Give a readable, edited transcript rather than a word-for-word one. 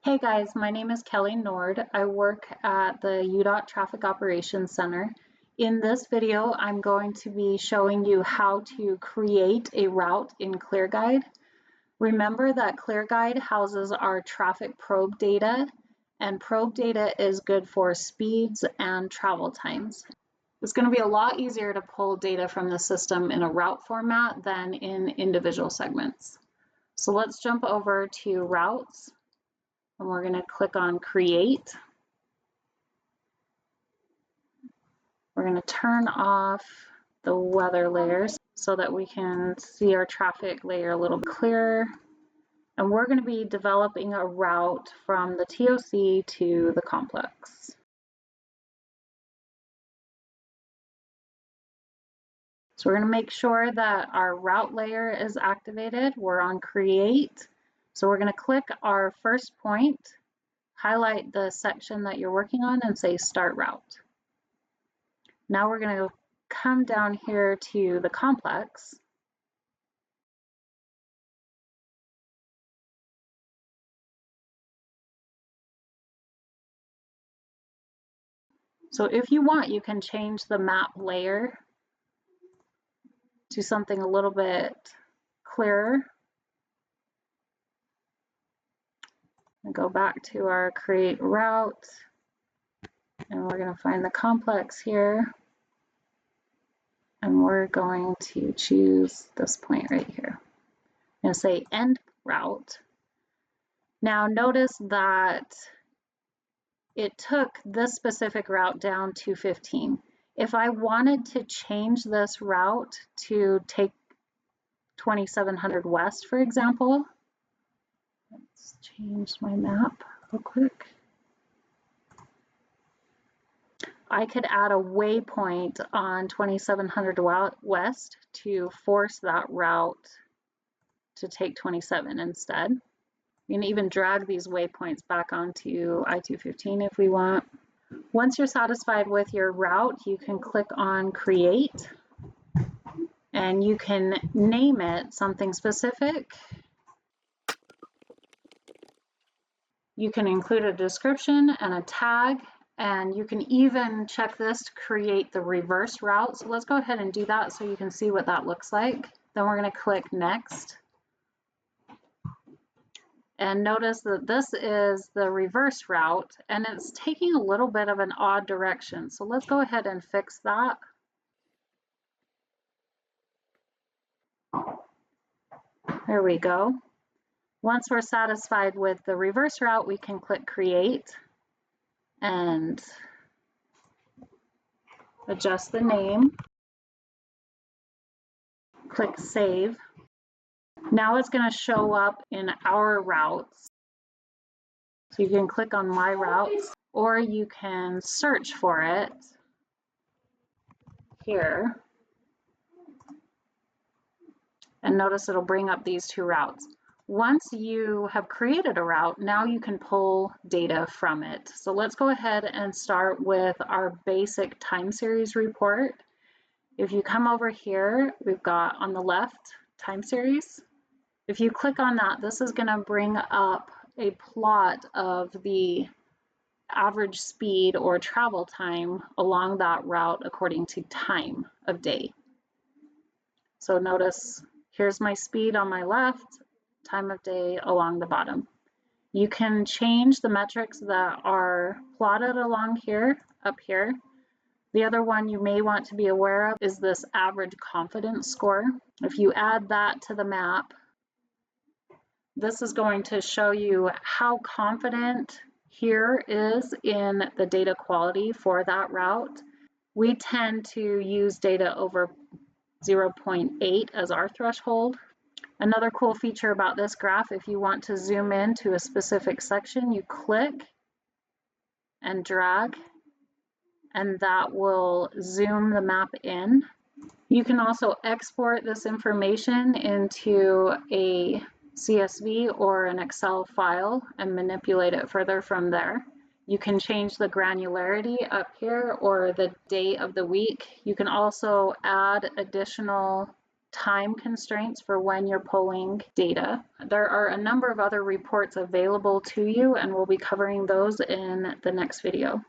Hey guys, my name is Kelly Nord. I work at the UDOT Traffic Operations Center. In this video, I'm going to be showing you how to create a route in Clearguide. Remember that Clearguide houses our traffic probe data, and probe data is good for speeds and travel times. It's going to be a lot easier to pull data from the system in a route format than in individual segments. So let's jump over to routes. And we're going to click on Create. We're going to turn off the weather layers so that we can see our traffic layer a little clearer. And we're going to be developing a route from the TOC to the complex. So we're going to make sure that our route layer is activated. We're on Create. So we're going to click our first point, highlight the section that you're working on and say Start Route. Now we're going to come down here to the complex. So if you want, you can change the map layer to something a little bit clearer. And go back to our Create Route, and we're going to find the complex here. And we're going to choose this point right here. I'm going to say End Route. Now notice that it took this specific route down to 15. If I wanted to change this route to take 2700 West, for example, let's change my map real quick. I could add a waypoint on 2700 West to force that route to take 27 instead. You can even drag these waypoints back onto I-215 if we want. Once you're satisfied with your route, you can click on Create, and you can name it something specific. You can include a description and a tag, and you can even check this to create the reverse route. So let's go ahead and do that so you can see what that looks like. Then we're going to click Next. And notice that this is the reverse route, and it's taking a little bit of an odd direction. So let's go ahead and fix that. There we go. Once we're satisfied with the reverse route, we can click Create and adjust the name. Click Save. Now it's going to show up in our routes. So you can click on My Routes, or you can search for it here. And notice it'll bring up these two routes. Once you have created a route, now you can pull data from it. So let's go ahead and start with our basic time series report. If you come over here, we've got on the left time series. If you click on that, this is going to bring up a plot of the average speed or travel time along that route according to time of day. So notice here's my speed on my left, time of day along the bottom. You can change the metrics that are plotted along here, up here. The other one you may want to be aware of is this average confidence score. If you add that to the map, this is going to show you how confident here is in the data quality for that route. We tend to use data over 0.8 as our threshold. Another cool feature about this graph, if you want to zoom in to a specific section, you click and drag, and that will zoom the map in. You can also export this information into a CSV or an Excel file and manipulate it further from there. You can change the granularity up here or the day of the week. You can also add additional time constraints for when you're pulling data. There are a number of other reports available to you, and we'll be covering those in the next video.